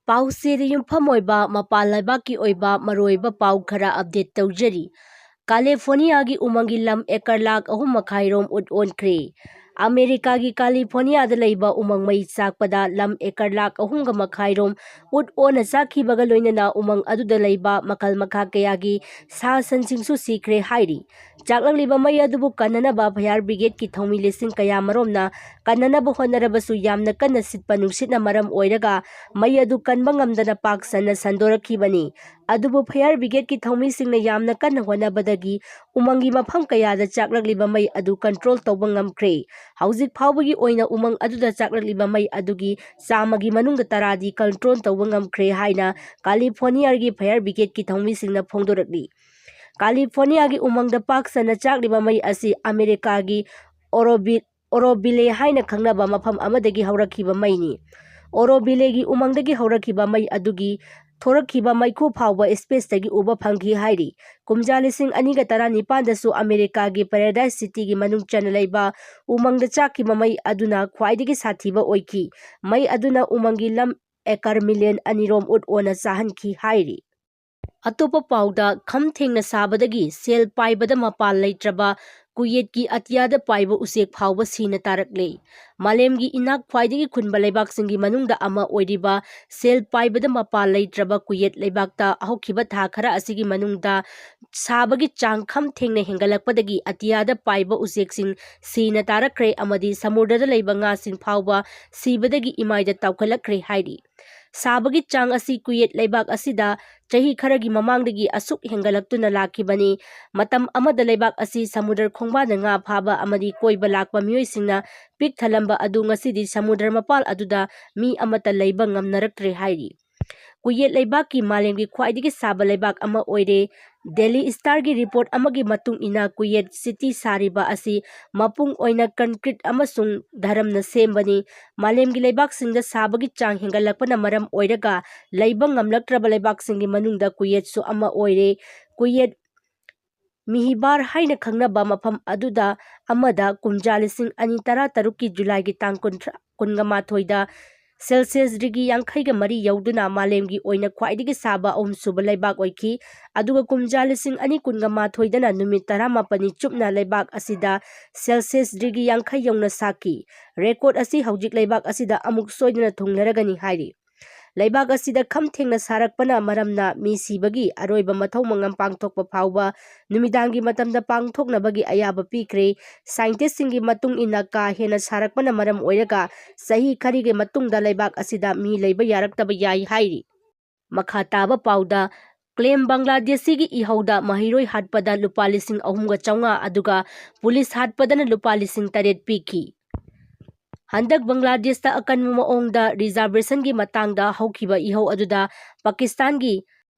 ꯄꯥꯎꯆꯦꯗ ꯌꯨꯝꯐꯝ ꯑꯣꯏꯕ ꯃꯄꯥꯟ ꯂꯩꯕꯥꯛꯀꯤ ꯑꯣꯏꯕ ꯃꯔꯨꯑꯣꯏꯕ ꯄꯥꯎ ꯈꯔ ꯑꯞꯗꯦꯠ ꯇꯧꯖꯔꯤ꯫ ꯀꯥꯂꯤꯐꯣꯔꯅꯤꯌꯥꯒꯤ ꯎꯃꯪꯒꯤ ꯂꯝ ꯑꯦꯀꯔ ꯂꯥꯈ 3.5 ꯔꯣꯝ ꯎꯠ ꯑꯣꯟꯈ꯭ꯔꯦ꯫ ꯑꯃꯦꯔꯤꯀꯥꯒꯤ ꯀꯥꯂꯤꯐꯣꯔꯅꯤꯌꯥꯗ ꯂꯩꯕ ꯎꯃꯪ ꯃꯩ ꯆꯥꯛꯄꯗ ꯂꯝ ꯑꯦꯀꯔ ꯂꯥꯈ 3.5 ꯔꯣꯝ ꯎꯠ ꯑꯣꯟꯅ ꯆꯥꯛꯈꯤꯕꯒ ꯂꯣꯏꯅꯅ ꯎꯃꯪ ꯑꯗꯨꯗ ꯂꯩꯕ ꯃꯈꯜ ꯃꯈꯥ ꯀꯌꯥꯒꯤ ꯁꯥ ꯁꯟꯁꯤꯡꯁꯨ ꯁꯤꯈ꯭ꯔꯦ ꯍꯥꯏꯔꯤ꯫ ꯆꯥꯛꯂꯛꯂꯤꯕ ꯃꯩ ꯑꯗꯨꯕꯨ ꯀꯟꯅꯅꯕ ꯐꯥꯌꯔ ꯕ꯭ꯔꯤꯒꯦꯗꯀꯤ ꯊꯧꯃꯤ ꯂꯤꯁꯤꯡ ꯀꯌꯥꯃꯔꯣꯝꯅ ꯀꯟꯅꯅꯕ ꯍꯣꯠꯅꯔꯕꯁꯨ ꯌꯥꯝꯅ ꯀꯟꯅ ꯁꯤꯠꯄ ꯅꯨꯡꯁꯤꯠꯅ ꯃꯔꯝ ꯑꯣꯏꯔꯒ ꯃꯩ ꯑꯗꯨ ꯀꯟꯕ ꯉꯝꯗꯅ ꯄꯥꯛ ꯁꯟꯅ ꯁꯟꯗꯣꯔꯛꯈꯤꯕꯅꯤ꯫ ꯑꯗꯨꯕꯨ ꯐꯥꯌꯔ ꯕ꯭ꯔꯤꯒꯦꯗꯀꯤ ꯊꯧꯃꯤꯁꯤꯡꯅ ꯌꯥꯝꯅ ꯀꯟꯅ ꯍꯣꯠꯅꯕꯗꯒꯤ ꯎꯃꯪꯒꯤ ꯃꯐꯝ ꯀꯌꯥꯗ ꯆꯥꯛꯂꯛꯂꯤꯕ ꯃꯩ ꯑꯗꯨ ꯀꯟꯇ꯭ꯔꯣꯜ ꯇꯧꯕ ꯉꯝꯈ꯭ꯔꯦ꯫ ꯍꯧꯖꯤꯛ ꯐꯥꯎꯕꯒꯤ ꯑꯣꯏꯅ ꯎꯃꯪ ꯑꯗꯨꯗ ꯆꯥꯛꯂꯛꯂꯤꯕ ꯃꯩ ꯑꯗꯨꯒꯤ 100ꯒꯤ ꯃꯅꯨꯡꯗ 10ꯗꯤ ꯀꯟꯇ꯭ꯔꯣꯜ ꯇꯧꯕ ꯉꯝꯈ꯭ꯔꯦ ꯍꯥꯏꯅ ꯀꯥꯂꯤꯐꯣꯔꯅꯤꯌꯥꯒꯤ ꯐꯥꯌꯔ ꯕ꯭ꯔꯤꯒꯦꯗꯀꯤ ꯊꯧꯃꯤꯁꯤꯡꯅ ꯐꯣꯡꯗꯣꯔꯛꯂꯤ꯫ ꯀꯥꯂꯤꯐꯣꯔꯅꯤꯌꯥꯒꯤ ꯎꯃꯪꯗ ꯄꯥꯛ ꯁꯟꯅ ꯆꯥꯛꯂꯤꯕ ꯃꯩ ꯑꯁꯤ ꯑꯃꯦꯔꯤꯀꯥꯒꯤ ꯑꯣꯔꯣꯚꯤꯜꯂꯦ ꯍꯥꯏꯅ ꯈꯪꯅꯕ ꯃꯐꯝ ꯑꯃꯗꯒꯤ ꯍꯧꯔꯛꯈꯤꯕ ꯃꯩꯅꯤ꯫ ꯑꯣꯔꯣꯚꯤꯜꯂꯦꯒꯤ ꯎꯃꯪꯗꯒꯤ ꯍꯧꯔꯛꯈꯤꯕ ꯃꯩ ꯑꯗꯨꯒꯤ ꯊꯣꯔꯛꯈꯤꯕ ꯃꯩꯈꯨ ꯐꯥꯎꯕ ꯁ꯭ꯄꯦꯁꯇꯒꯤ ꯎꯕ ꯐꯪꯈꯤ ꯍꯥꯏꯔꯤ꯫ ꯀꯨꯝꯖꯥ 2019ꯗꯁꯨ ꯑꯃꯦꯔꯤꯀꯥꯒꯤ ꯄꯦꯔꯥꯗꯥꯏꯁ ꯁꯤꯇꯤꯒꯤ ꯃꯅꯨꯡ ꯆꯟꯅ ꯂꯩꯕ ꯎꯃꯪꯗ ꯆꯥꯛꯈꯤꯕ ꯃꯩ ꯑꯗꯨꯅ ꯈ꯭ꯋꯥꯏꯗꯒꯤ ꯁꯥꯊꯤꯕ ꯑꯣꯏꯈꯤ꯫ ꯃꯩ ꯑꯗꯨꯅ ꯎꯃꯪꯒꯤ ꯂꯝ ꯑꯦꯀꯔ ꯃꯤꯂꯤꯌꯟ 2 ꯔꯣꯝ ꯎꯠ ꯑꯣꯟꯅ ꯆꯥꯍꯟꯈꯤ ꯍꯥꯏꯔꯤ꯫ ꯑꯇꯣꯞꯄ ꯄꯥꯎꯗ ꯈꯝ ꯊꯦꯡꯅ ꯁꯥꯕꯗꯒꯤ ꯁꯦꯜ ꯄꯥꯏꯕꯗ ꯃꯄꯥꯜ ꯂꯩꯇ꯭ꯔꯕ ꯀꯨꯋꯦꯠꯀꯤ ꯑꯇꯤꯌꯥꯗ ꯄꯥꯏꯕ ꯎꯆꯦꯛ ꯐꯥꯎꯕ ꯁꯤꯅ ꯇꯥꯔꯛꯂꯦ꯫ ꯃꯥꯂꯦꯝꯒꯤ ꯏꯅꯥꯛ ꯈ꯭ꯋꯥꯏꯗꯒꯤ ꯈꯨꯟꯕ ꯂꯩꯕꯥꯛꯁꯤꯡꯒꯤ ꯃꯅꯨꯡꯗ ꯑꯃ ꯑꯣꯏꯔꯤꯕ ꯁꯦꯜ ꯄꯥꯏꯕꯗ ꯃꯄꯥꯜ ꯂꯩꯇ꯭ꯔꯕ ꯀꯨꯋꯦꯠ ꯂꯩꯕꯥꯛꯇ ꯍꯧꯈꯤꯕ ꯊꯥ ꯈꯔ ꯑꯁꯤꯒꯤ ꯃꯅꯨꯡꯗ ꯁꯥꯕꯒꯤ ꯆꯥꯡ ꯈꯝ ꯊꯦꯡꯅ ꯍꯦꯟꯒꯠꯂꯛꯄꯗꯒꯤ ꯑꯇꯤꯌꯥꯗ ꯄꯥꯏꯕ ꯎꯆꯦꯛꯁꯤꯡ ꯁꯤꯅ ꯇꯥꯔꯛꯈ꯭ರೆ ꯑꯃꯗꯤ ꯁꯃꯨꯗ꯭ꯔꯗ ꯂꯩꯕ ꯉꯥꯁꯤꯡ ꯐꯥꯎꯕ ꯁꯤꯕꯗꯒꯤ ꯏꯃꯥꯏꯗ ꯇꯥꯎꯈꯠꯂꯛꯈ꯭ꯔꯦ ꯍꯥꯏꯔꯤ꯫ ꯁꯥꯕꯒꯤ ꯆꯥꯡ ꯑꯁꯤ ꯀꯨꯋꯦꯠ ꯂꯩꯕꯥꯛ ꯑꯁꯤꯗ ꯆꯍꯤ ꯈꯔꯒꯤ ꯃꯃꯥꯡꯗꯒꯤ ꯑꯁꯨꯛ ꯍꯦꯟꯒꯠꯂꯛꯇꯨꯅ ꯂꯥꯛꯈꯤꯕꯅꯤ꯫ ꯃꯇꯝ ꯑꯃꯗ ꯂꯩꯕꯥꯛ ꯑꯁꯤ ꯁꯃꯨꯗ꯭ꯔ ꯈꯣꯡꯕꯥꯟꯗ ꯉꯥ ꯐꯥꯕ ꯑꯃꯗꯤ ꯀꯣꯏꯕ ꯂꯥꯛꯄ ꯃꯤꯑꯣꯏꯁꯤꯡꯅ ꯄꯤꯛ ꯊꯜꯂꯝꯕ ꯑꯗꯨ ꯉꯁꯤꯗꯤ ꯁꯃꯨꯗ꯭ꯔ ꯃꯄꯥꯜ ꯑꯗꯨꯗ ꯃꯤ ꯑꯃꯠꯇ ꯂꯩꯕ ꯉꯝꯅꯔꯛꯇ꯭ꯔꯦ ꯍꯥꯏꯔꯤ꯫ ꯀꯨꯋꯦꯠ ꯂꯩꯕꯥꯛꯀꯤ ꯃꯥꯂꯦꯝꯒꯤ ꯈ꯭ꯋꯥꯏꯗꯒꯤ ꯁꯥꯕ ꯂꯩꯕꯥꯛ ꯑꯃ ꯑꯣꯏꯔꯦ꯫ ꯗꯦꯂꯤ ꯁ꯭ꯇꯥꯔꯒꯤ ꯔꯤꯄꯣꯔꯠ ꯑꯃꯒꯤ ꯃꯇꯨꯡ ꯏꯟꯅ ꯀꯨꯋꯦꯠ ꯁꯤꯇꯤ ꯁꯥꯔꯤꯕ ꯑꯁꯤ ꯃꯄꯨꯡ ꯑꯣꯏꯅ ꯀꯟꯀ꯭ꯔꯤꯠ ꯑꯃꯁꯨꯡ ꯙꯔꯝꯅ ꯁꯦꯝꯕꯅꯤ꯫ ꯃꯥꯂꯦꯝꯒꯤ ꯂꯩꯕꯥꯛꯁꯤꯡꯗ ꯁꯥꯕꯒꯤ ꯆꯥꯡ ꯍꯦꯟꯒꯠꯂꯛꯄꯅ ꯃꯔꯝ ꯑꯣꯏꯔꯒ ꯂꯩꯕ ꯉꯝꯂꯛꯇ꯭ꯔꯕ ꯂꯩꯕꯥꯛꯁꯤꯡꯒꯤ ꯃꯅꯨꯡꯗ ꯀꯨꯋꯦꯠꯁꯨ ꯑꯃ ꯑꯣꯏꯔꯦ꯫ ꯀꯨꯋꯦꯠ-ꯃꯤꯍꯤꯕꯥꯔ ꯍꯥꯏꯅ ꯈꯪꯅꯕ ꯃꯐꯝ ꯑꯃꯗ ꯀꯨꯝꯖꯥ 2016ꯀꯤ ꯖꯨꯂꯥꯏꯒꯤ ꯇꯥꯡ 18ꯗ ꯁꯦꯜꯁꯤꯌꯁ ꯗꯤꯒ꯭ꯔꯤ 53 ꯌꯧꯗꯨꯅ ꯃꯥꯂꯦꯝꯒꯤ ꯑꯣꯏꯅ ꯈ꯭ꯋꯥꯏꯗꯒꯤ ꯁꯥꯕ ꯑꯍꯨꯝꯁꯨꯕ ꯂꯩꯕꯥꯛ ꯑꯣꯏꯈꯤ꯫ ꯑꯗꯨꯒ ꯀꯨꯝꯖꯥ 2018ꯗꯅ ꯅꯨꯃꯤꯠ 18ꯅꯤ ꯆꯨꯞꯅ ꯂꯩꯕꯥꯛ ꯑꯁꯤꯗ ꯁꯦꯜꯁꯤꯌꯁ ꯗꯤꯒ꯭ꯔꯤ 50 ꯌꯧꯅ ꯁꯥꯈꯤ꯫ ꯔꯦꯀꯣꯔꯗ ꯑꯁꯤ ꯍꯧꯖꯤꯛ ꯂꯩꯕꯥꯛ ꯑꯁꯤꯗ ꯑꯃꯨꯛ ꯁꯣꯏꯗꯅ ꯊꯨꯡꯂꯔꯒꯅꯤ ꯍꯥꯏꯔꯤ꯫ ꯂꯩꯕꯥꯛ ꯑꯁꯤꯗ ꯈꯝ ꯊꯦꯡꯅ ꯁꯥꯔꯛꯄꯅ ꯃꯔꯝꯅ ꯃꯤ ꯁꯤꯕꯒꯤ ꯑꯔꯣꯏꯕ ꯃꯊꯧ ꯃꯉꯝ ꯄꯥꯡꯊꯣꯛꯄ ꯐꯥꯎꯕ ꯅꯨꯃꯤꯗꯥꯡꯒꯤ ꯃꯇꯝꯗ ꯄꯥꯡꯊꯣꯛꯅꯕꯒꯤ ꯑꯌꯥꯕ ꯄꯤꯈ꯭ꯔꯦ꯫ ꯁꯥꯏꯟꯇꯤꯁ꯭ꯇꯁꯤꯡꯒꯤ ꯃꯇꯨꯡ ꯏꯟꯅ ꯀꯥ ꯍꯦꯟꯅ ꯁꯥꯔꯛꯄꯅ ꯃꯔꯝ ꯑꯣꯏꯔꯒ ꯆꯍꯤ ꯈꯔꯒꯤ ꯃꯇꯨꯡꯗ ꯂꯩꯕꯥꯛ ꯑꯁꯤꯗ ꯃꯤ ꯂꯩꯕ ꯌꯥꯔꯛꯇꯕ ꯌꯥꯏ ꯍꯥꯏꯔꯤ꯫ ꯃꯈꯥ ꯇꯥꯕ ꯄꯥꯎꯗ ꯀ꯭ꯂꯦꯝ ꯕꯪꯒ꯭ꯂꯥꯗꯦꯁꯤꯒꯤ ꯏꯍꯧꯗ ꯃꯍꯩꯔꯣꯏ ꯍꯥꯠꯄꯗ ꯂꯨꯄꯥ 3,500 ꯑꯗꯨꯒ ꯄꯨꯂꯤꯁ ꯍꯥꯠꯄꯗꯅ ꯂꯨꯄꯥ 8,000 ꯄꯤꯈꯤ꯫ ꯍꯟꯗꯛ ꯕꯪꯒ꯭ꯂꯥꯗꯦꯁꯇ ꯑꯀꯟꯕ ꯃꯑꯣꯡꯗ ꯔꯤꯖꯥꯔꯕꯦꯁꯟꯒꯤ ꯃꯇꯥꯡꯗ ꯍꯧꯈꯤꯕ ꯏꯍꯧ ꯑꯗꯨꯗ ꯄꯥꯀꯤꯁꯇꯥꯟꯒꯤ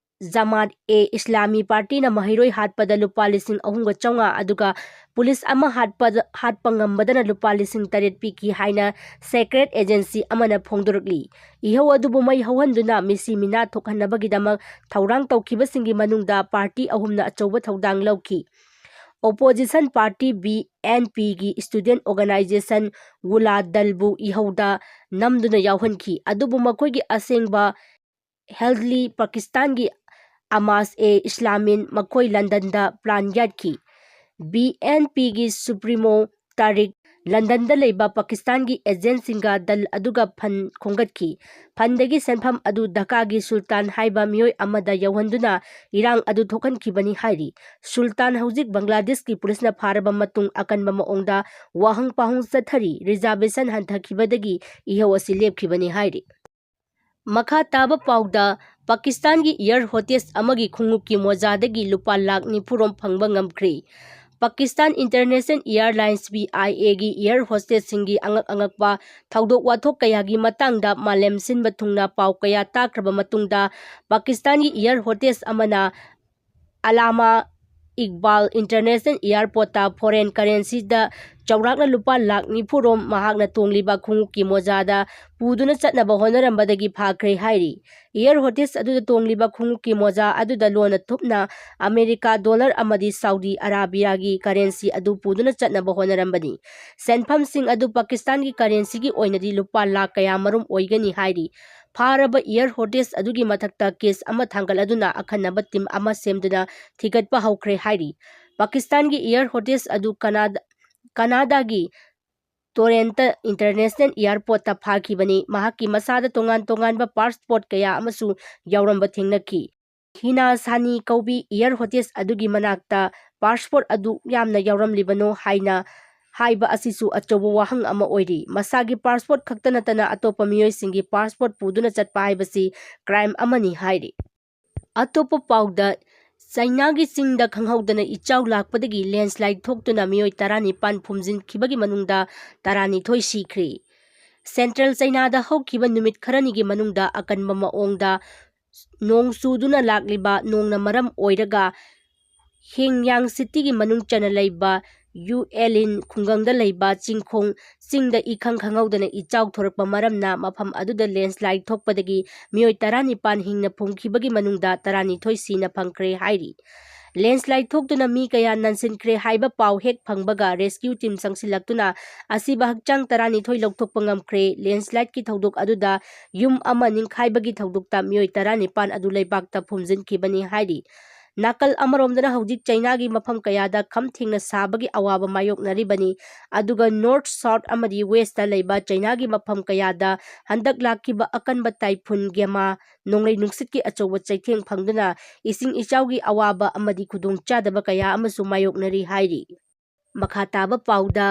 ꯖꯃꯥꯠ-ꯑꯦ-ꯏꯁꯂꯥꯃꯤ ꯄꯥꯔꯇꯤꯅ ꯃꯍꯩꯔꯣꯏ ꯍꯥꯠꯄꯗ ꯂꯨꯄꯥ 3,500 ꯑꯗꯨꯒ ꯄꯨꯂꯤꯁ ꯑꯃ ꯍꯥꯠꯄ ꯉꯝꯕꯗꯅ ꯂꯨꯄꯥ 8,000 ꯄꯤꯈꯤ ꯍꯥꯏꯅ ꯁꯦꯀ꯭ꯔꯦꯠ ꯑꯦꯖꯦꯟꯁꯤ ꯑꯃꯅ ꯐꯣꯡꯗꯣꯔꯛꯂꯤ꯫ ꯏꯍꯧ ꯑꯗꯨꯕꯨ ꯃꯩ ꯍꯧꯍꯟꯗꯨꯅ ꯃꯤꯁꯤ ꯃꯤꯅꯥ ꯊꯣꯛꯍꯟꯅꯕꯒꯤꯗꯃꯛ ꯊꯧꯔꯥꯡ ꯇꯧꯈꯤꯕꯁꯤꯡꯒꯤ ꯃꯅꯨꯡꯗ ꯄꯥꯔꯇꯤ ꯑꯍꯨꯝꯅ ꯑꯆꯧꯕ ꯊꯧꯗꯥꯡ ꯂꯧꯈꯤ꯫ ꯑꯣꯄꯣꯖꯤꯁꯟ ꯄꯥꯔꯇꯤ ꯕꯤ.ꯑꯦꯟ.ꯄꯤ.ꯒꯤ ꯁ꯭ꯇꯨꯗꯦꯟꯠ ꯑꯣꯔꯒꯅꯥꯏꯖꯦꯁꯟ ꯒꯨꯂꯥ-ꯗꯜꯕꯨ ꯏꯍꯧꯗ ꯅꯝꯗꯨꯅ ꯌꯥꯎꯍꯟꯈꯤ꯫ ꯑꯗꯨꯕꯨ ꯃꯈꯣꯏꯒꯤ ꯑꯁꯦꯡꯕ ꯍꯦꯜꯗꯂꯤ ꯄꯥꯀꯤꯁꯇꯥꯟꯒꯤ ꯑꯃꯥꯖ-ꯑꯦ-ꯏꯁꯂꯥꯃꯤꯅ ꯃꯈꯣꯏ ꯂꯟꯗꯟꯗ ꯄ꯭ꯂꯥꯟ ꯌꯥꯠꯈꯤ꯫ ꯕꯤ.ꯑꯦꯟ.ꯄꯤ.ꯒꯤ ꯁꯨꯄ꯭ꯔꯤꯃꯣ ꯇꯥꯔꯤꯛ ꯂꯟꯗꯟꯗ ꯂꯩꯕ ꯄꯥꯀꯤꯁꯇꯥꯟꯒꯤ ꯑꯦꯖꯦꯟꯠꯁꯤꯡꯒ ꯗꯜ ꯑꯗꯨꯒ ꯐꯟ ꯈꯣꯝꯒꯠꯈꯤ꯫ ꯐꯟꯗꯒꯤ ꯁꯦꯟꯐꯝ ꯑꯗꯨ ꯙꯥꯀꯥꯒꯤ ꯁꯨꯜꯇꯥꯟ ꯍꯥꯏꯕ ꯃꯤꯑꯣꯏ ꯑꯃꯗ ꯌꯧꯍꯟꯗꯨꯅ ꯏꯔꯥꯡ ꯑꯗꯨ ꯊꯣꯛꯍꯟꯈꯤꯕꯅꯤ ꯍꯥꯏꯔꯤ꯫ ꯁꯨꯜꯇꯥꯟ ꯍꯧꯖꯤꯛ ꯕꯪꯒ꯭ꯂꯥꯗꯦꯁꯀꯤ ꯄꯨꯂꯤꯁꯅ ꯐꯥꯔꯕ ꯃꯇꯨꯡ ꯑꯀꯟꯕ ꯃꯑꯣꯡꯗ ꯋꯥꯍꯪ ꯄꯥꯎꯍꯪ ꯆꯠꯊꯔꯤ꯫ ꯔꯤꯖꯥꯔꯕꯦꯁꯟ ꯍꯟꯊꯈꯤꯕꯗꯒꯤ ꯏꯍꯧ ꯑꯁꯤ ꯂꯦꯞꯈꯤꯕꯅꯤ ꯍꯥꯏꯔꯤ꯫ ꯃꯈꯥ ꯇꯥꯕ ꯄꯥꯎꯗ ꯄꯥꯀꯤꯁꯇꯥꯟꯒꯤ ꯑꯦꯌꯔ ꯍꯣꯁꯇꯦꯁ ꯑꯃꯒꯤ ꯈꯣꯡꯎꯞꯀꯤ ꯃꯣꯖꯥꯗꯒꯤ ꯂꯨꯄꯥ ꯂꯥꯈ 90 ꯔꯣꯝ ꯐꯪꯕ ꯉꯝꯈ꯭ꯔꯦ꯫ ꯄꯥꯀꯤꯁꯇꯥꯟ ꯏꯟꯇꯔꯅꯦꯁꯅꯦꯜ ꯑꯦꯌꯔꯂꯥꯏꯟꯁ (ꯄꯤ.ꯑꯥꯏ.ꯑꯦ.)ꯒꯤ ꯑꯦꯌꯔ ꯍꯣꯁꯇꯦꯁꯁꯤꯡꯒꯤ ꯑꯉꯛ-ꯑꯉꯛꯄ ꯊꯧꯗꯣꯛ ꯋꯥꯊꯣꯛ ꯀꯌꯥꯒꯤ ꯃꯇꯥꯡꯗ ꯃꯥꯂꯦꯝ ꯁꯤꯟꯕ ꯊꯨꯡꯅ ꯄꯥꯎ ꯀꯌꯥ ꯇꯥꯈ꯭ꯔꯕ ꯃꯇꯨꯡꯗ ꯄꯥꯀꯤꯁꯇꯥꯟꯒꯤ ꯑꯦꯌꯔ ꯍꯣꯁꯇꯦꯁ ꯑꯃꯅ ꯑꯜꯂꯥꯃꯥ ꯏꯛꯕꯥꯜ ꯏꯟꯇꯔꯅꯦꯁꯅꯦꯜ ꯑꯦꯌꯔꯄꯣꯔꯠꯇ ꯐꯣꯔꯦꯟ ꯀꯔꯦꯟꯁꯤꯗ ꯆꯥꯎꯔꯥꯛꯅ ꯂꯨꯄꯥ ꯂꯥꯈ 90 ꯔꯣꯝ ꯃꯍꯥꯛꯅ ꯇꯣꯡꯂꯤꯕ ꯈꯣꯡꯎꯞꯀꯤ ꯃꯣꯖꯥꯗ ꯄꯨꯗꯨꯅ ꯆꯠꯅꯕ ꯍꯣꯠꯅꯔꯝꯕꯗꯒꯤ ꯐꯥꯈ꯭ꯔꯦ ꯍꯥꯏꯔꯤ꯫ ꯑꯦꯌꯔ ꯍꯣꯁꯇꯦꯁ ꯑꯗꯨꯅ ꯇꯣꯡꯂꯤꯕ ꯈꯣꯡꯎꯞꯀꯤ ꯃꯣꯖꯥ ꯑꯗꯨꯗ ꯂꯣꯟꯅ ꯊꯨꯞꯅ ꯑꯃꯦꯔꯤꯀꯥ ꯗꯣꯂꯔ ꯑꯃꯗꯤ ꯁꯥꯎꯗꯤ ꯑꯔꯥꯕꯤꯌꯥꯒꯤ ꯀꯔꯦꯟꯁꯤ ꯑꯗꯨ ꯄꯨꯗꯨꯅ ꯆꯠꯅꯕ ꯍꯣꯠꯅꯔꯝꯕꯅꯤ꯫ ꯁꯦꯟꯐꯝꯁꯤꯡ ꯑꯗꯨ ꯄꯥꯀꯤꯁꯇꯥꯟꯒꯤ ꯀꯔꯦꯟꯁꯤꯒꯤ ꯑꯣꯏꯅꯗꯤ ꯂꯨꯄꯥ ꯂꯥꯈ ꯀꯌꯥꯃꯔꯨꯝ ꯑꯣꯏꯒꯅꯤ ꯍꯥꯏꯔꯤ꯫ ꯐꯥꯔꯕ ꯏꯌꯔ ꯍꯣꯁꯇꯦꯁ ꯑꯗꯨꯒꯤ ꯃꯊꯛꯇ ꯀꯦꯁ ꯑꯃ ꯊꯥꯡꯒꯠꯂꯗꯨꯅ ꯑꯈꯟꯅꯕ ꯇꯤꯝ ꯑꯃ ꯁꯦꯝꯗꯨꯅ ꯊꯤꯒꯠꯄ ꯍꯧꯈ꯭ꯔꯦ ꯍꯥꯏꯔꯤ꯫ ꯄꯥꯀꯤꯁꯇꯥꯟꯒꯤ ꯏꯌꯔ ꯍꯣꯁꯇꯦꯁ ꯑꯗꯨ ꯀꯅꯥꯗꯥꯒꯤ ꯇꯣꯔꯦꯟꯇ ꯏꯟꯇꯔꯅꯦꯁꯅꯦꯜ ꯏꯌꯔꯄꯣꯔꯠꯇ ꯐꯥꯈꯤꯕꯅꯤ꯫ ꯃꯍꯥꯛꯀꯤ ꯃꯁꯥꯗ ꯇꯣꯉꯥꯟ-ꯇꯣꯉꯥꯟꯕ ꯄꯥꯁꯄꯣꯔꯠ ꯀꯌꯥ ꯑꯃꯁꯨ ꯌꯥꯎꯔꯝꯕ ꯊꯦꯡꯅꯈꯤ꯫ ꯍꯤꯅꯥ ꯁꯥꯅꯤ ꯀꯧꯕꯤ ꯏꯌꯔ ꯍꯣꯁꯇꯦꯁ ꯑꯗꯨꯒꯤ ꯃꯅꯥꯛꯇ ꯄꯥꯁꯄꯣꯔꯠ ꯑꯗꯨ ꯌꯥꯝꯅ ꯌꯥꯎꯔꯝꯂꯤꯕꯅꯣ ꯍꯥꯏꯅ ꯍꯥꯏꯕ ꯑꯁꯤꯁꯨ ꯑꯆꯧꯕ ꯋꯥꯍꯪ ꯑꯃ ꯑꯣꯏꯔꯤ꯫ ꯃꯁꯥꯒꯤ ꯄꯥꯁꯄꯣꯔꯠ ꯈꯛꯇ ꯅꯠꯇꯅ ꯑꯇꯣꯞꯄ ꯃꯤꯑꯣꯏꯁꯤꯡꯒꯤ ꯄꯥꯁꯄꯣꯔꯠ ꯄꯨꯗꯨꯅ ꯆꯠꯄ ꯍꯥꯏꯕꯁꯤ ꯀ꯭ꯔꯥꯏꯝ ꯑꯃꯅꯤ ꯍꯥꯏꯔꯤ꯫ ꯑꯇꯣꯞꯄ ꯄꯥꯎꯗ ꯆꯥꯏꯅꯥꯒꯤ ꯆꯤꯡꯗ ꯈꯪꯍꯧꯗꯅ ꯏꯆꯥꯎ ꯂꯥꯛꯄꯗꯒꯤ ꯂꯦꯟꯁ꯭ꯂꯥꯏꯗ ꯊꯣꯛꯇꯨꯅ ꯃꯤꯑꯣꯏ 19 ꯐꯨꯝꯖꯤꯟꯈꯤꯕꯒꯤ ꯃꯅꯨꯡꯗ 12 ꯁꯤꯈ꯭ꯔꯦ꯫ ꯁꯦꯟꯇ꯭ꯔꯦꯜ ꯆꯥꯏꯅꯥꯗ ꯍꯧꯈꯤꯕ ꯅꯨꯃꯤꯠ ꯈꯔꯅꯤꯒꯤ ꯃꯅꯨꯡꯗ ꯑꯀꯟꯕ ꯃꯑꯣꯡꯗ ꯅꯣꯡ ꯆꯨꯗꯨꯅ ꯂꯥꯛꯂꯤꯕ ꯅꯣꯡꯅ ꯃꯔꯝ ꯑꯣꯏꯔꯒ ꯍꯦꯡꯌꯥꯡ ꯁꯤꯇꯤꯒꯤ ꯃꯅꯨꯡ ꯆꯟꯅ ꯂꯩꯕ ꯌꯨꯑꯦꯂꯤꯟ ꯈꯨꯡꯒꯪꯗ ꯂꯩꯕ ꯆꯤꯡꯈꯣꯡ ꯆꯤꯡꯗ ꯏꯈꯪ ꯈꯪꯍꯧꯗꯅ ꯏꯆꯥꯎ ꯊꯣꯔꯛꯄ ꯃꯔꯝꯅ ꯃꯐꯝ ꯑꯗꯨꯗ ꯂꯦꯟꯁ꯭ꯂꯥꯏꯗ ꯊꯣꯛꯄꯗꯒꯤ ꯃꯤꯑꯣꯏ 19 ꯍꯤꯡꯅ ꯐꯨꯝꯈꯤꯕꯒꯤ ꯃꯅꯨꯡꯗ 12 ꯁꯤꯅ ꯐꯪꯈ꯭ꯔꯦ ꯍꯥꯏꯔꯤ꯫ ꯂꯦꯟꯁ꯭ꯂꯥꯏꯗ ꯊꯣꯛꯇꯨꯅ ꯃꯤ ꯀꯌꯥ ꯅꯟꯁꯤꯟꯈ꯭ꯔꯦ ꯍꯥꯏꯕ ꯄꯥꯎ ꯍꯦꯛ ꯐꯪꯕꯒ ꯔꯦꯁꯀ꯭ꯌꯨ ꯇꯤꯝ ꯆꯪꯁꯤꯜꯂꯛꯇꯨꯅ ꯑꯁꯤꯕ ꯍꯛꯆꯥꯡ 12 ꯂꯧꯊꯣꯛꯄ ꯉꯝꯈ꯭ꯔꯦ꯫ ꯂꯦꯟꯁ꯭ꯂꯥꯏꯗꯀꯤ ꯊꯧꯗꯣꯛ ꯑꯗꯨꯗ ꯌꯨꯝ ꯑꯃ ꯅꯤꯡꯈꯥꯏꯕꯒꯤ ꯊꯧꯗꯣꯛꯇ ꯃꯤꯑꯣꯏ 19 ꯑꯗꯨ ꯂꯩꯕꯥꯛꯇ ꯐꯨꯝꯖꯤꯟꯈꯤꯕꯅꯤ ꯍꯥꯏꯔꯤ꯫ ꯅꯥꯀꯜ ꯑꯃꯔꯣꯝꯗꯅ ꯍꯧꯖꯤꯛ ꯆꯥꯏꯅꯥꯒꯤ ꯃꯐꯝ ꯀꯌꯥꯗ ꯈꯝ ꯊꯦꯡꯅ ꯁꯥꯕꯒꯤ ꯑꯋꯥꯕ ꯃꯥꯌꯣꯛꯅꯔꯤꯕꯅꯤ꯫ ꯑꯗꯨꯒ ꯅꯣꯔꯊ, ꯁꯥꯎꯊ ꯑꯃꯗꯤ ꯋꯦꯁꯇ ꯂꯩꯕ ꯆꯥꯏꯅꯥꯒꯤ ꯃꯐꯝ ꯀꯌꯥꯗ ꯍꯟꯗꯛ ꯂꯥꯛꯈꯤꯕ ꯑꯀꯟꯕ ꯇꯥꯏꯐꯨꯟ ꯒꯦꯃꯥ ꯅꯣꯡꯂꯩ-ꯅꯨꯡꯁꯤꯠꯀꯤ ꯑꯆꯧꯕ ꯆꯩꯊꯦꯡ ꯐꯪꯗꯨꯅ ꯏꯁꯤꯡ ꯏꯆꯥꯎꯒꯤ ꯑꯋꯥꯕ ꯑꯃꯗꯤ ꯈꯨꯗꯣꯡꯆꯥꯗꯕ ꯀꯌꯥ ꯑꯃꯁꯨ ꯃꯥꯌꯣꯛꯅꯔꯤ ꯍꯥꯏꯔꯤ꯫ ꯃꯈꯥ ꯇꯥꯕ ꯄꯥꯎꯗ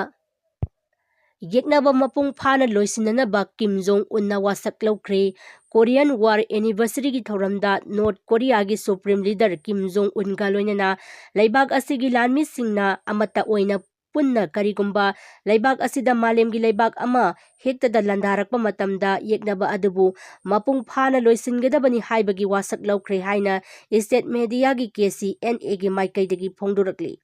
ꯌꯦꯛꯅꯕ ꯃꯄꯨꯡ ꯐꯥꯅ ꯂꯣꯏꯁꯤꯟꯅꯅꯕ ꯀꯤꯝ ꯖꯣꯡ ꯎꯟꯅ ꯋꯥꯁꯛ ꯂꯧꯈ꯭ꯔꯦ꯫ ꯀꯣꯔꯤꯌꯟ ꯋꯥꯔ ꯑꯦꯅꯤꯚꯔꯁꯔꯤꯒꯤ ꯊꯧꯔꯝꯗ ꯅꯣꯔꯊ ꯀꯣꯔꯤꯌꯥꯒꯤ ꯁꯨꯄ꯭ꯔꯤꯝ ꯂꯤꯗꯔ ꯀꯤꯝ ꯖꯣꯡ ꯎꯟꯒ ꯂꯣꯏꯅꯅ ꯂꯩꯕꯥꯛ ꯑꯁꯤꯒꯤ ꯂꯥꯟꯃꯤꯁꯤꯡꯅ ꯑꯃꯠꯇ ꯑꯣꯏꯅ ꯄꯨꯟꯅ ꯀꯔꯤꯒꯨꯝꯕ ꯂꯩꯕꯥꯛ ꯑꯁꯤꯗ ꯃꯥꯂꯦꯝꯒꯤ ꯂꯩꯕꯥꯛ ꯑꯃ ꯍꯦꯛꯇꯗ ꯂꯥꯟꯗꯥꯔꯛꯄ ꯃꯇꯝꯗ ꯌꯦꯛꯅꯕ ꯑꯗꯨꯕꯨ ꯃꯄꯨꯡ ꯐꯥꯅ ꯂꯣꯏꯁꯤꯟꯒꯗꯕꯅꯤ ꯍꯥꯏꯕꯒꯤ ꯋꯥꯁꯛ ꯂꯧꯈ꯭ꯔꯦ ꯍꯥꯏꯅ ꯏꯁꯇꯦꯠ ꯃꯦꯗꯤꯌꯥꯒꯤ KCNAꯒꯤ ꯃꯥꯏꯀꯩꯗꯒꯤ ꯐꯣꯡꯗꯣꯔꯛꯂꯤ꯫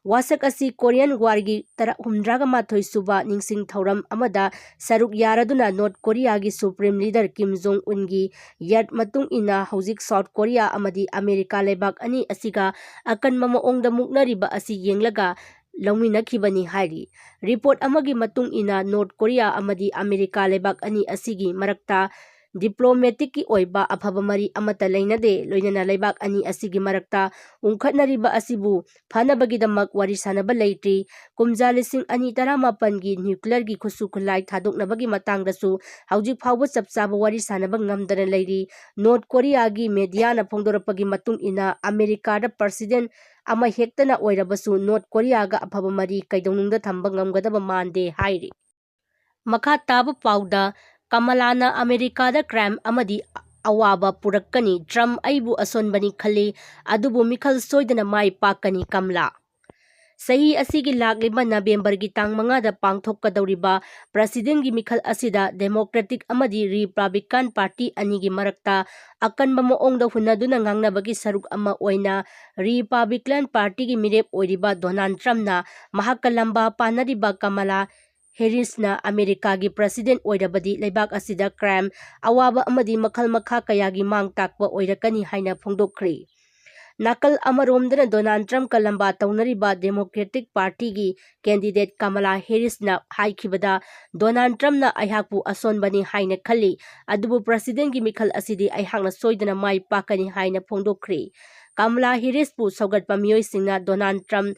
ꯋꯥꯁꯛ ꯑꯁꯤ ꯀꯣꯔꯤꯌꯟ ꯋꯥꯔꯒꯤ 71 ꯁꯨꯕ ꯅꯤꯡꯁꯤꯡ ꯊꯧꯔꯝ ꯑꯃꯗ ꯁꯔꯨꯛ ꯌꯥꯔꯗꯨꯅ ꯅꯣꯔꯊ ꯀꯣꯔꯤꯌꯥꯒꯤ ꯁꯨꯄ꯭ꯔꯤꯝ ꯂꯤꯗꯔ ꯀꯤꯝ ꯖꯣꯡ ꯎꯟꯒꯤ ꯌꯥꯠ ꯃꯇꯨꯡ ꯏꯟꯅ ꯍꯧꯖꯤꯛ ꯁꯥꯎꯊ ꯀꯣꯔꯤꯌꯥ ꯑꯃꯗꯤ ꯑꯃꯦꯔꯤꯀꯥ ꯂꯩꯕꯥꯛ ꯑꯅꯤ ꯑꯁꯤꯒ ꯑꯀꯟꯕ ꯃꯑꯣꯡꯗ ꯃꯨꯛꯅꯔꯤꯕ ꯑꯁꯤ ꯌꯦꯡꯂꯒ ꯂꯧꯃꯤꯟꯅꯈꯤꯕꯅꯤ ꯍꯥꯏꯔꯤ꯫ ꯔꯤꯄꯣꯔꯠ ꯑꯃꯒꯤ ꯃꯇꯨꯡ ꯏꯟꯅ ꯅꯣꯔꯊ ꯀꯣꯔꯤꯌꯥ ꯑꯃꯗꯤ ꯑꯃꯦꯔꯤꯀꯥ ꯂꯩꯕꯥꯛ ꯑꯅꯤ ꯑꯁꯤꯒꯤ ꯃꯔꯛꯇ ꯗꯤꯄ꯭ꯂꯣꯃꯦꯇꯤꯛꯀꯤ ꯑꯣꯏꯕ ꯑꯐꯕ ꯃꯔꯤ ꯑꯃꯠꯇ ꯂꯩꯅꯗꯦ꯫ ꯂꯣꯏꯅꯅ ꯂꯩꯕꯥꯛ ꯑꯅꯤ ꯑꯁꯤꯒꯤ ꯃꯔꯛꯇ ꯎꯪꯈꯠꯅꯔꯤꯕ ꯑꯁꯤꯕꯨ ꯐꯅꯕꯒꯤꯗꯃꯛ ꯋꯥꯔꯤ ꯁꯥꯅꯕ ꯂꯩꯇ꯭ꯔꯤ꯫ ꯀꯨꯝꯖꯥ 2019ꯒꯤ ꯅ꯭ꯌꯨꯀ꯭ꯂꯤꯌꯔꯒꯤ ꯈꯨꯠꯁꯨ ꯈꯨꯠꯂꯥꯏ ꯊꯥꯗꯣꯛꯅꯕꯒꯤ ꯃꯇꯥꯡꯗꯁꯨ ꯍꯧꯖꯤꯛ ꯐꯥꯎꯕ ꯆꯞ ꯆꯥꯕ ꯋꯥꯔꯤ ꯁꯥꯅꯕ ꯉꯝꯗꯅ ꯂꯩꯔꯤ꯫ ꯅꯣꯔꯊ ꯀꯣꯔꯤꯌꯥꯒꯤ ꯃꯦꯗꯤꯌꯥꯅ ꯐꯣꯡꯗꯣꯔꯛꯄꯒꯤ ꯃꯇꯨꯡ ꯏꯟꯅ ꯑꯃꯦꯔꯤꯀꯥꯗ ꯄ꯭ꯔꯁꯤꯗꯦꯟꯠ ꯑꯃ ꯍꯦꯛꯇꯅ ꯑꯣꯏꯔꯕꯁꯨ ꯅꯣꯔꯊ ꯀꯣꯔꯤꯌꯥꯒ ꯑꯐꯕ ꯃꯔꯤ ꯀꯩꯗꯧꯅꯨꯡꯗ ꯊꯝꯕ ꯉꯝꯒꯗꯕ ꯃꯥꯟꯗꯦ ꯍꯥꯏꯔꯤ꯫ ꯃꯈꯥ ꯇꯥꯕ ꯄꯥꯎꯗ ꯀꯃꯂꯥꯅ ꯑꯃꯦꯔꯤꯀꯥꯗ ꯀ꯭ꯔꯥꯏꯝ ꯑꯃꯗꯤ ꯑꯋꯥꯕ ꯄꯨꯔꯛꯀꯅꯤ, ꯇ꯭ꯔꯝꯞ ꯑꯩꯕꯨ ꯑꯁꯣꯟꯕꯅꯤ ꯈꯜꯂꯤ, ꯑꯗꯨꯕꯨ ꯃꯤꯈꯜ ꯁꯣꯏꯗꯅ ꯃꯥꯏ ꯄꯥꯛꯀꯅꯤ꯫ ꯀꯃꯂꯥ ꯆꯍꯤ ꯑꯁꯤꯒꯤ ꯂꯥꯛꯂꯤꯕ ꯅꯕꯦꯝꯕꯔꯒꯤ ꯇꯥꯡ 5ꯗ ꯄꯥꯡꯊꯣꯛꯀꯗꯧꯔꯤꯕ ꯄ꯭ꯔꯁꯤꯗꯦꯟꯠꯀꯤ ꯃꯤꯈꯜ ꯑꯁꯤꯗ ꯗꯦꯃꯣꯀ꯭ꯔꯦꯇꯤꯛ ꯑꯃꯗꯤ ꯔꯤꯄꯕ꯭ꯂꯤꯀꯥꯟ ꯄꯥꯔꯇꯤ ꯑꯅꯤꯒꯤ ꯃꯔꯛꯇ ꯑꯀꯟꯕ ꯃꯑꯣꯡꯗ ꯍꯨꯟꯅꯗꯨꯅ ꯉꯥꯡꯅꯕꯒꯤ ꯁꯔꯨꯛ ꯑꯃ ꯑꯣꯏꯅ ꯔꯤꯄꯕ꯭ꯂꯤꯀꯥꯟ ꯄꯥꯔꯇꯤꯒꯤ ꯃꯤꯔꯦꯞ ꯑꯣꯏꯔꯤꯕ ꯗꯣꯅꯥꯜꯗ ꯇ꯭ꯔꯝꯞꯅ ꯃꯍꯥꯛꯀ ꯂꯝꯕꯥ ꯄꯥꯅꯔꯤꯕ ꯀꯃꯂꯥ ꯍꯦꯔꯤꯁꯅ ꯑꯃꯦꯔꯤꯀꯥꯒꯤ ꯄ꯭ꯔꯁꯤꯗꯦꯟꯠ ꯑꯣꯏꯔꯕꯗꯤ ꯂꯩꯕꯥꯛ ꯑꯁꯤꯗ ꯀ꯭ꯔꯥꯏꯝ, ꯑꯋꯥꯕ ꯑꯃꯗꯤ ꯃꯈꯜ ꯃꯈꯥ ꯀꯌꯥꯒꯤ ꯃꯥꯡ ꯇꯥꯛꯄ ꯑꯣꯏꯔꯛꯀꯅꯤ ꯍꯥꯏꯅ ꯐꯣꯡꯗꯣꯛꯈ꯭ꯔꯦ꯫ ꯅꯥꯀꯜ ꯑꯃꯔꯣꯝꯗꯅ ꯗꯣꯅꯥꯜꯗ ꯇ꯭ꯔꯝꯞꯀ ꯂꯝꯕꯥ ꯇꯧꯅꯔꯤꯕ ꯗꯦꯃꯣꯀ꯭ꯔꯦꯇꯤꯛ ꯄꯥꯔꯇꯤꯒꯤ ꯀꯦꯟꯗꯤꯗꯦꯠ ꯀꯃꯂꯥ ꯍꯦꯔꯤꯁꯅ ꯍꯥꯏꯈꯤꯕꯗ ꯗꯣꯅꯥꯜꯗ ꯇ꯭ꯔꯝꯞꯅ ꯑꯩꯍꯥꯛꯄꯨ ꯑꯁꯣꯟꯕꯅꯤ ꯍꯥꯏꯅ ꯈꯜꯂꯤ, ꯑꯗꯨꯕꯨ ꯄ꯭ꯔꯁꯤꯗꯦꯟꯠꯀꯤ ꯃꯤꯈꯜ ꯑꯁꯤꯗꯤ ꯑꯩꯍꯥꯛꯅ ꯁꯣꯏꯗꯅ ꯃꯥꯏ ꯄꯥꯛꯀꯅꯤ ꯍꯥꯏꯅ ꯐꯣꯡꯗꯣꯛꯈ꯭ꯔꯦ꯫ ꯀꯃꯂꯥ ꯍꯦꯔꯤꯁꯄꯨ ꯁꯧꯒꯠꯄ ꯃꯤꯑꯣꯏꯁꯤꯡꯅ ꯗꯣꯅꯥꯜꯗ ꯇ꯭ꯔꯝꯞ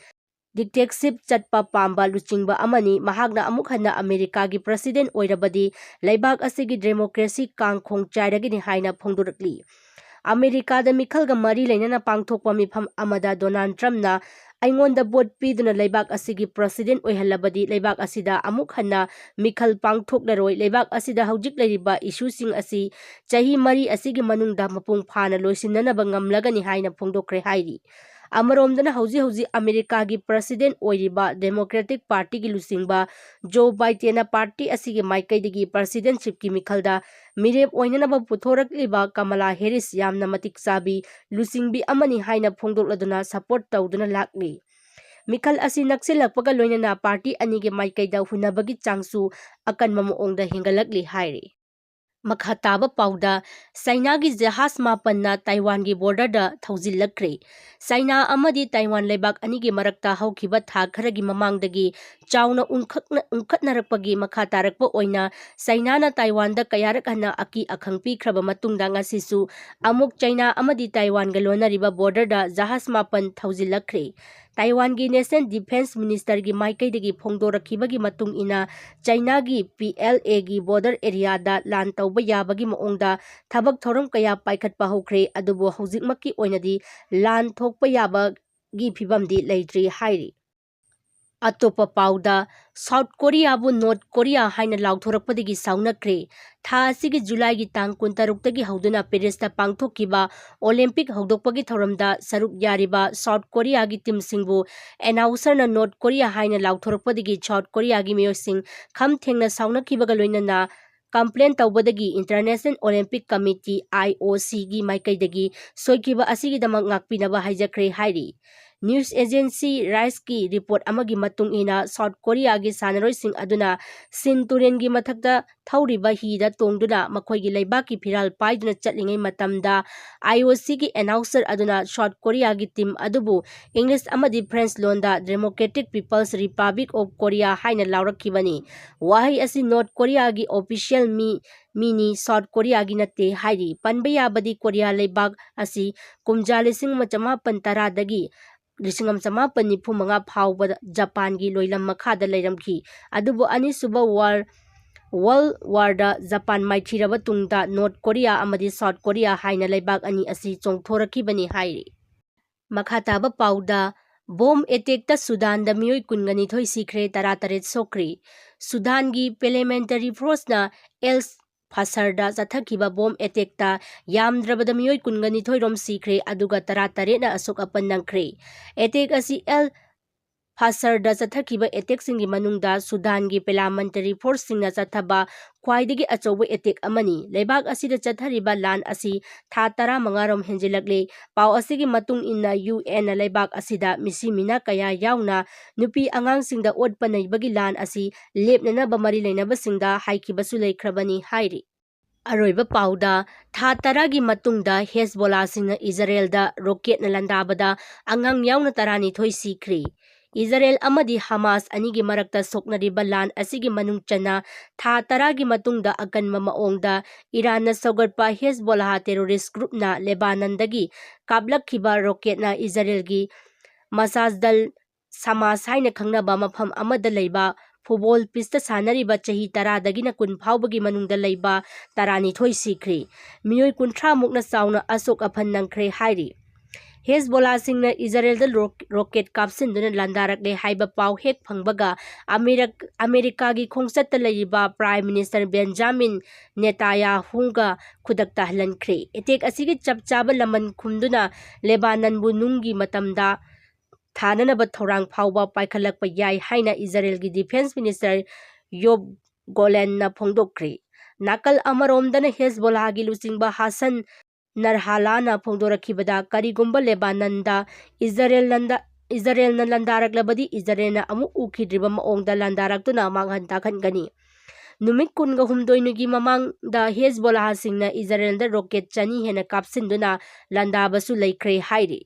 ꯗꯤꯛꯇꯦꯇꯔꯁꯤꯞ ꯆꯠꯄ ꯄꯥꯝꯕ ꯂꯨꯆꯤꯡꯕ ꯑꯃꯅꯤ, ꯃꯍꯥꯛꯅ ꯑꯃꯨꯛ ꯍꯟꯅ ꯑꯃꯦꯔꯤꯀꯥꯒꯤ ꯄ꯭ꯔꯁꯤꯗꯦꯟꯠ ꯑꯣꯏꯔꯕꯗꯤ ꯂꯩꯕꯥꯛ ꯑꯁꯤꯒꯤ ꯗꯦꯃꯣꯀ꯭ꯔꯦꯁꯤ ꯀꯥꯡ-ꯈꯣꯡ ꯆꯥꯏꯔꯒꯅꯤ ꯍꯥꯏꯅ ꯐꯣꯡꯗꯣꯔꯛꯂꯤ꯫ ꯑꯃꯦꯔꯤꯀꯥꯗ ꯃꯤꯈꯜꯒ ꯃꯔꯤ ꯂꯩꯅꯅ ꯄꯥꯡꯊꯣꯛꯄ ꯃꯤꯐꯝ ꯑꯃꯗ ꯗꯣꯅꯥꯜꯗ ꯇ꯭ꯔꯝꯞꯅ ꯑꯩꯉꯣꯟꯗ ꯚꯣꯠ ꯄꯤꯗꯨꯅ ꯂꯩꯕꯥꯛ ꯑꯁꯤꯒꯤ ꯄ꯭ꯔꯁꯤꯗꯦꯟꯠ ꯑꯣꯏꯍꯜꯂꯕꯗꯤ ꯂꯩꯕꯥꯛ ꯑꯁꯤꯗ ꯑꯃꯨꯛ ꯍꯟꯅ ꯃꯤꯈꯜ ꯄꯥꯡꯊꯣꯛꯂꯔꯣꯏ, ꯂꯩꯕꯥꯛ ꯑꯁꯤꯗ ꯍꯧꯖꯤꯛ ꯂꯩꯔꯤꯕ ꯏꯁꯨꯁꯤꯡ ꯑꯁꯤ ꯆꯍꯤ 4 ꯑꯁꯤꯒꯤ ꯃꯅꯨꯡꯗ ꯃꯄꯨꯡ ꯐꯥꯅ ꯂꯣꯏꯁꯤꯟꯅꯅꯕ ꯉꯝꯂꯒꯅꯤ ꯍꯥꯏꯅ ꯐꯣꯡꯗꯣꯛꯈ꯭ꯔꯦ ꯍꯥꯏꯔꯤ꯫ ꯑꯃꯔꯣꯝꯗꯅ ꯍꯧꯖꯤꯛ ꯑꯃꯦꯔꯤꯀꯥꯒꯤ ꯄ꯭ꯔꯁꯤꯗꯦꯟꯠ ꯑꯣꯏꯔꯤꯕ ꯗꯦꯃꯣꯀ꯭ꯔꯦꯇꯤꯛ ꯄꯥꯔꯇꯤꯒꯤ ꯂꯨꯆꯤꯡꯕ ꯖꯣ ꯕꯥꯏꯗꯦꯟꯅ ꯄꯥꯔꯇꯤ ꯑꯁꯤꯒꯤ ꯃꯥꯏꯀꯩꯗꯒꯤ ꯄ꯭ꯔꯁꯤꯗꯦꯟꯠꯁꯤꯞꯀꯤ ꯃꯤꯈꯜꯗ ꯃꯤꯔꯦꯞ ꯑꯣꯏꯅꯅꯕ ꯄꯨꯊꯣꯔꯛꯂꯤꯕ ꯀꯃꯂꯥ ꯍꯦꯔꯤꯁ ꯌꯥꯝꯅ ꯃꯇꯤꯛ ꯆꯥꯕꯤ ꯂꯨꯆꯤꯡꯕꯤ ꯑꯃꯅꯤ ꯍꯥꯏꯅ ꯐꯣꯡꯗꯣꯛꯂꯗꯨꯅ ꯁꯄꯣꯔꯠ ꯇꯧꯗꯨꯅ ꯂꯥꯛꯂꯤ꯫ ꯃꯤꯈꯜ ꯑꯁꯤ ꯅꯛꯁꯤꯜꯂꯛꯄꯒ ꯂꯣꯏꯅꯅ ꯄꯥꯔꯇꯤ ꯑꯅꯤꯒꯤ ꯃꯥꯏꯀꯩꯗ ꯍꯨꯟꯅꯕꯒꯤ ꯆꯥꯡꯁꯨ ꯑꯀꯟꯕ ꯃꯑꯣꯡꯗ ꯍꯦꯟꯒꯠꯂꯛꯂꯤ ꯍꯥꯏꯔꯤ꯫ ꯃꯈꯥꯇꯥꯕ ꯄꯥꯎꯗ ꯆꯥꯏꯅꯥꯒꯤ ꯖꯍꯥꯖ ꯃꯥꯄꯟꯅ ꯇꯥꯏꯋꯥꯟꯒꯤ ꯕꯣꯔꯗꯔꯗ ꯊꯧꯖꯤꯜꯂꯛꯈ꯭ꯔꯦ꯫ ꯆꯥꯏꯅꯥ ꯑꯃꯗꯤ ꯇꯥꯏꯋꯥꯟ ꯂꯩꯕꯥꯛ ꯑꯅꯤꯒꯤ ꯃꯔꯛꯇ ꯍꯧꯈꯤꯕ ꯊꯥ ꯈꯔꯒꯤ ꯃꯃꯥꯡꯗꯒꯤ ꯆꯥꯎꯅ ꯎꯪꯈꯠꯅꯔꯛꯄꯒꯤ ꯃꯈꯥ ꯇꯥꯔꯛꯄ ꯑꯣꯏꯅ ꯆꯥꯏꯅꯥꯅ ꯇꯥꯏꯋꯥꯟꯗ ꯀꯌꯥꯔꯛ ꯍꯟꯅ ꯑꯀꯤ ꯑꯈꯪ ꯄꯤꯈ꯭ꯔꯕ ꯃꯇꯨꯡꯗ ꯉꯁꯤꯁꯨ ꯑꯃꯨꯛ ꯆꯥꯏꯅꯥ ꯑꯃꯗꯤ ꯇꯥꯏꯋꯥꯟꯒ ꯂꯣꯟꯅꯔꯤꯕ ꯕꯣꯔꯗꯔꯗ ꯖꯍꯥꯖ ꯃꯥꯄꯟ ꯊꯧꯖꯤꯜꯂꯛꯈ꯭ꯔꯦ꯫ ꯇꯥꯏꯋꯥꯟꯒꯤ ꯅꯦꯁꯅꯦꯜ ꯗꯤꯐꯦꯟꯁ ꯃꯤꯅꯤꯁꯇꯔꯒꯤ ꯃꯥꯏꯀꯩꯗꯒꯤ ꯐꯣꯡꯗꯣꯔꯛꯈꯤꯕꯒꯤ ꯃꯇꯨꯡ ꯏꯟꯅ ꯆꯥꯏꯅꯥꯒꯤ ꯄꯤ.ꯑꯦꯜ.ꯑꯦ.ꯒꯤ ꯕꯣꯔꯗꯔ ꯑꯦꯔꯤꯌꯥꯗ ꯂꯥꯟ ꯇꯧꯕ ꯌꯥꯕꯒꯤ ꯃꯑꯣꯡꯗ ꯊꯕꯛ ꯊꯧꯔꯝ ꯀꯌꯥ ꯄꯥꯏꯈꯠꯄ ꯍꯧꯈ꯭ꯔꯦ, ꯑꯗꯨꯕꯨ ꯍꯧꯖꯤꯛꯃꯛꯀꯤ ꯑꯣꯏꯅꯗꯤ ꯂꯥꯟ ꯊꯣꯛꯄ ꯌꯥꯕꯒꯤ ꯐꯤꯚꯝꯗꯤ ꯂꯩꯇ꯭ꯔꯤ ꯍꯥꯏꯔꯤ꯫ ꯑꯇꯣꯞꯄ ꯄꯥꯎꯗ ꯁꯥꯎꯊ ꯀꯣꯔꯤꯌꯥꯕꯨ ꯅꯣꯔꯊ ꯀꯣꯔꯤꯌꯥ ꯍꯥꯏꯅ ꯂꯥꯎꯊꯣꯔꯛꯄꯗꯒꯤ ꯁꯥꯎꯅꯈ꯭ꯔꯦ꯫ ꯊꯥ ꯑꯁꯤꯒꯤ ꯖꯨꯂꯥꯏꯒꯤ ꯇꯥꯡ 16ꯇꯒꯤ ꯍꯧꯗꯨꯅ ꯄꯦꯔꯤꯁꯇ ꯄꯥꯡꯊꯣꯛꯈꯤꯕ ꯑꯣꯂꯦꯝꯄꯤꯛ ꯍꯧꯗꯣꯛꯄꯒꯤ ꯊꯧꯔꯝꯗ ꯁꯔꯨꯛ ꯌꯥꯔꯤꯕ ꯁꯥꯎꯊ ꯀꯣꯔꯤꯌꯥꯒꯤ ꯇꯤꯝꯁꯤꯡꯕꯨ ꯑꯦꯅꯥꯎꯟꯁꯔꯅ ꯅꯣꯔꯊ ꯀꯣꯔꯤꯌꯥ ꯍꯥꯏꯅ ꯂꯥꯎꯊꯣꯔꯛꯄꯗꯒꯤ ꯁꯥꯎꯊ ꯀꯣꯔꯤꯌꯥꯒꯤ ꯃꯤꯑꯣꯏꯁꯤꯡ ꯈꯝ ꯊꯦꯡꯅ ꯁꯥꯎꯅꯈꯤꯕꯒ ꯂꯣꯏꯅꯅ ꯀꯝꯄ꯭ꯂꯦꯟ ꯇꯧꯕꯗꯒꯤ ꯏꯟꯇꯔꯅꯦꯁꯅꯦꯜ ꯑꯣꯂꯦꯝꯄꯤꯛ ꯀꯃꯤꯇꯤ (IOC)ꯒꯤ ꯃꯥꯏꯀꯩꯗꯒꯤ ꯁꯣꯏꯈꯤꯕ ꯑꯁꯤꯒꯤꯗꯃꯛ ꯉꯥꯛꯄꯤꯅꯕ ꯍꯥꯏꯖꯈ꯭ꯔꯦ ꯍꯥꯏꯔꯤ꯫ ꯅ꯭ꯌꯨꯁ ꯑꯦꯖꯦꯟꯁꯤ ꯔꯥꯏꯁꯀꯤ ꯔꯤꯄꯣꯔꯠ ꯑꯃꯒꯤ ꯃꯇꯨꯡ ꯏꯟꯅ ꯁꯥꯎꯊ ꯀꯣꯔꯤꯌꯥꯒꯤ ꯁꯥꯟꯅꯔꯣꯏꯁꯤꯡ ꯑꯗꯨꯅ ꯁꯤꯟ ꯇꯨꯔꯦꯜꯒꯤ ꯃꯊꯛꯇ ꯊꯧꯔꯤꯕ ꯍꯤꯗ ꯇꯣꯡꯗꯨꯅ ꯃꯈꯣꯏꯒꯤ ꯂꯩꯕꯥꯛꯀꯤ ꯐꯤꯔꯥꯜ ꯄꯥꯏꯗꯨꯅ ꯆꯠꯂꯤꯉꯩ ꯃꯇꯝꯗ IOCꯒꯤ ꯑꯦꯅꯥꯎꯟꯁꯔ ꯑꯗꯨꯅ ꯁꯥꯎꯊ ꯀꯣꯔꯤꯌꯥꯒꯤ ꯇꯤꯝ ꯑꯗꯨꯕꯨ ꯏꯪꯂꯤꯁ ꯑꯃꯗꯤ ꯐ꯭ꯔꯦꯟꯆ ꯂꯣꯟꯗ democratic people's republic of Korea ꯍꯥꯏꯅ ꯂꯥꯎꯔꯛꯈꯤꯕꯅꯤ꯫ ꯋꯥꯍꯩ ꯑꯁꯤ ꯅꯣꯔꯊ ꯀꯣꯔꯤꯌꯥꯒꯤ ꯑꯣꯐꯤꯁꯤꯌꯦꯜ ꯃꯤꯅꯤ, ꯁꯥꯎꯊ ꯀꯣꯔꯤꯌꯥꯒꯤ ꯅꯠꯇꯦ ꯍꯥꯏꯔꯤ꯫ ꯄꯟꯕ ꯌꯥꯕꯗꯤ ꯀꯣꯔꯤꯌꯥ ꯂꯩꯕꯥꯛ ꯑꯁꯤ ꯀꯨꯝꯖꯥ 1910ꯗꯒꯤ 1995 ꯐꯥꯎꯕ ꯖꯄꯥꯟꯒꯤ ꯂꯣꯏꯂꯝ ꯃꯈꯥꯗ ꯂꯩꯔꯝꯈꯤ, ꯑꯗꯨꯕꯨ ꯑꯅꯤꯁꯨꯕ ꯋꯥꯔꯜꯗ ꯋꯥꯔꯗ ꯖꯄꯥꯟ ꯃꯥꯏꯊꯤꯔꯕ ꯇꯨꯡꯗ ꯅꯣꯔꯊ ꯀꯣꯔꯤꯌꯥ ꯑꯃꯗꯤ ꯁꯥꯎꯊ ꯀꯣꯔꯤꯌꯥ ꯍꯥꯏꯅ ꯂꯩꯕꯥꯛ ꯑꯅꯤ ꯑꯁꯤ ꯆꯣꯡꯊꯣꯔꯛꯈꯤꯕꯅꯤ ꯍꯥꯏꯔꯤ꯫ ꯃꯈꯥꯇꯥꯕ ꯄꯥꯎꯗ ꯕꯣꯝ ꯑꯦꯇꯦꯛꯇ ꯁꯨꯗꯥꯟꯗ ꯃꯤꯑꯣꯏ 22 ꯁꯤꯈ꯭ꯔꯦ, 17 ꯁꯣꯛꯈ꯭ꯔꯦ꯫ ꯁꯨꯗꯥꯟꯒꯤ ꯄꯥꯔꯂꯤꯌꯥꯃꯦꯟꯇꯔꯤ ꯐꯣꯔꯁꯅ ꯑꯦꯜ ꯐꯥꯁꯔꯗ ꯆꯠꯊꯈꯤꯕ ꯕꯣꯝ ꯑꯦꯇꯦꯛꯇ ꯌꯥꯝꯗ꯭ꯔꯕꯗ ꯃꯤꯑꯣꯏ 22 ꯔꯣꯝ ꯁꯤꯈ꯭ꯔꯦ, ꯑꯗꯨꯒ 17ꯅ ꯑꯁꯣꯛ ꯑꯄꯟ ꯅꯪꯈ꯭ꯔꯦ꯫ ꯑꯦꯇꯦꯛ ꯑꯁꯤ ꯑꯦꯜ ꯐꯥꯁꯔꯗ ꯆꯠꯊꯈꯤꯕ ꯑꯦꯇꯦꯛꯁꯤꯡꯒꯤ ꯃꯅꯨꯡꯗ ꯁꯨꯗꯥꯟꯒꯤ ꯄꯥꯔꯂꯤꯌꯥꯃꯦꯟꯇꯔꯤ ꯐꯣꯔꯁꯁꯤꯡꯅ ꯆꯠꯊꯕ ꯈ꯭ꯋꯥꯏꯗꯒꯤ ꯑꯆꯧꯕ ꯑꯦꯇꯦꯛ ꯑꯃꯅꯤ꯫ ꯂꯩꯕꯥꯛ ꯑꯁꯤꯗ ꯆꯠꯊꯔꯤꯕ ꯂꯥꯟ ꯑꯁꯤ ꯊꯥ 15 ꯔꯣꯝ ꯍꯦꯟꯖꯤꯜꯂꯛꯂꯦ꯫ ꯄꯥꯎ ꯑꯁꯤꯒꯤ ꯃꯇꯨꯡ ꯏꯟꯅ UN ꯅ ꯂꯩꯕꯥꯛ ꯑꯁꯤꯗ ꯃꯤꯁꯤ ꯃꯤꯅꯥ ꯀꯌꯥ ꯌꯥꯎꯅ ꯅꯨꯄꯤ ꯑꯉꯥꯡꯁꯤꯡꯗ ꯑꯣꯠꯄ ꯅꯩꯕꯒꯤ ꯂꯥꯟ ꯑꯁꯤ ꯂꯦꯞꯅꯅꯕ ꯃꯔꯤ ꯂꯩꯅꯕꯁꯤꯡꯗ ꯍꯥꯏꯈꯤꯕꯁꯨ ꯂꯩꯈ꯭ꯔꯕꯅꯤ ꯍꯥꯏꯔꯤ꯫ ꯑꯔꯣꯏꯕ ꯄꯥꯎꯗ ꯊꯥ 10ꯒꯤ ꯃꯇꯨꯡꯗ ꯍꯦꯖꯕꯣꯂꯥꯁꯤꯡꯅ ꯏꯖꯔꯦꯜꯗ ꯔꯣꯀꯦꯠꯅ ꯂꯥꯟꯗꯥꯕꯗ ꯑꯉꯥꯡ ꯌꯥꯎꯅ 12 ꯁꯤꯈ꯭ꯔꯦ꯫ ꯏꯖꯔꯦꯜ ꯑꯃꯗꯤ ꯍꯃꯥꯁ ꯑꯅꯤꯒꯤ ꯃꯔꯛꯇ ꯁꯣꯛꯅꯔꯤꯕ ꯂꯥꯟ ꯑꯁꯤꯒꯤ ꯃꯅꯨꯡ ꯆꯟꯅ ꯊꯥ 10ꯒꯤ ꯃꯇꯨꯡꯗ ꯑꯀꯟꯕ ꯃꯑꯣꯡꯗ ꯏꯔꯥꯟꯅ ꯁꯧꯒꯠꯄ ꯍꯦꯖꯕꯣꯂꯥ ꯇꯦꯔꯣꯔꯤꯁꯠ ꯒ꯭ꯔꯨꯞꯅ ꯂꯦꯕꯥꯅꯟꯗꯒꯤ ꯀꯥꯞꯂꯛꯈꯤꯕ ꯔꯣꯀꯦꯠꯅ ꯏꯖꯔꯦꯜꯒꯤ ꯃꯁꯥꯖꯗꯜ ꯁꯃꯥꯁ ꯍꯥꯏꯅ ꯈꯪꯅꯕ ꯃꯐꯝ ꯑꯃꯗ ꯂꯩꯕ ꯐꯨꯠꯕꯣꯜ ꯄꯤꯆꯇ ꯁꯥꯟꯅꯔꯤꯕ ꯆꯍꯤ 10ꯗꯒꯤꯅ 20 ꯐꯥꯎꯕꯒꯤ ꯃꯅꯨꯡꯗ ꯂꯩꯕ 12 ꯁꯤꯈ꯭ꯔꯦ꯫ ꯃꯤꯑꯣꯏ 30ꯃꯨꯛꯅ ꯆꯥꯎꯅ ꯑꯁꯣꯛ ꯑꯄꯟ ꯅꯪꯈ꯭ꯔꯦ ꯍꯥꯏꯔꯤ꯫ ꯍꯦꯖꯕꯣꯂꯥꯁꯤꯡꯅ ꯏꯖꯔꯦꯜꯗ ꯔꯣꯀꯦꯠ ꯀꯥꯞꯁꯤꯟꯗꯨꯅ ꯂꯥꯟꯗꯥꯔꯛꯂꯦ ꯍꯥꯏꯕ ꯄꯥꯎ ꯍꯦꯛ ꯐꯪꯕꯒ ꯑꯃꯦꯔꯤꯀꯥꯒꯤ ꯈꯣꯡꯆꯠꯇ ꯂꯩꯔꯤꯕ ꯄ꯭ꯔꯥꯏꯝ ꯃꯤꯅꯤꯁꯇꯔ ꯕꯦꯟꯖꯥꯃꯤꯟ ꯅꯦꯇꯥꯟꯌꯥꯍꯨꯒ ꯈꯨꯗꯛꯇ ꯍꯜꯍꯟꯈ꯭ꯔꯦ꯫ ꯑꯦꯇꯦꯛ ꯑꯁꯤꯒꯤ ꯆꯞ ꯆꯥꯕ ꯂꯃꯟ ꯈꯨꯝꯗꯨꯅ ꯂꯦꯕꯥꯅꯟꯕꯨ ꯅꯨꯡꯒꯤ ꯃꯇꯝꯗ ꯊꯥꯅꯅꯕ ꯊꯧꯔꯥꯡ ꯐꯥꯎꯕ ꯄꯥꯏꯈꯠꯂꯛꯄ ꯌꯥꯏ ꯍꯥꯏꯅ ꯏꯖꯔꯦꯜꯒꯤ ꯗꯤꯐꯦꯟꯁ ꯃꯤꯅꯤꯁꯇꯔ ꯌꯣꯕ ꯒꯣꯂꯦꯟꯅ ꯐꯣꯡꯗꯣꯛꯈ꯭ꯔꯦ꯫ ꯅꯥꯀꯜ ꯑꯃꯔꯣꯝꯗꯅ ꯍꯦꯖꯕꯣꯂꯥꯒꯤ ꯂꯨꯆꯤꯡꯕ ꯍꯥꯁꯟ ꯅꯁꯔꯥꯂꯥꯍꯅ ꯐꯣꯡꯗꯣꯔꯛꯈꯤꯕꯗ ꯀꯔꯤꯒꯨꯝꯕ ꯂꯦꯕꯥꯅꯟꯗ ꯏꯖꯔꯦꯜꯅ ꯂꯥꯟꯗꯥꯔꯛꯂꯕꯗꯤ ꯏꯖꯔꯦꯜꯅ ꯑꯃꯨꯛ ꯎꯈꯤꯗ꯭ꯔꯤꯕ ꯃꯑꯣꯡꯗ ꯂꯥꯟꯗꯥꯔꯛꯇꯨꯅ ꯃꯥꯡꯍꯟ ꯇꯥꯛꯍꯟꯒꯅꯤ꯫ ꯅꯨꯃꯤꯠ 18ꯒꯤ ꯃꯃꯥꯡꯗ ꯍꯦꯖꯕꯣꯂꯥꯁꯤꯡꯅ ꯏꯖꯔꯦꯜꯗ ꯔꯣꯀꯦꯠ 200 ꯍꯦꯟꯅ ꯀꯥꯞꯁꯤꯟꯗꯨꯅ ꯂꯥꯟꯗꯥꯕꯁꯨ ꯂꯩꯈ꯭ꯔꯦ ꯍꯥꯏꯔꯤ꯫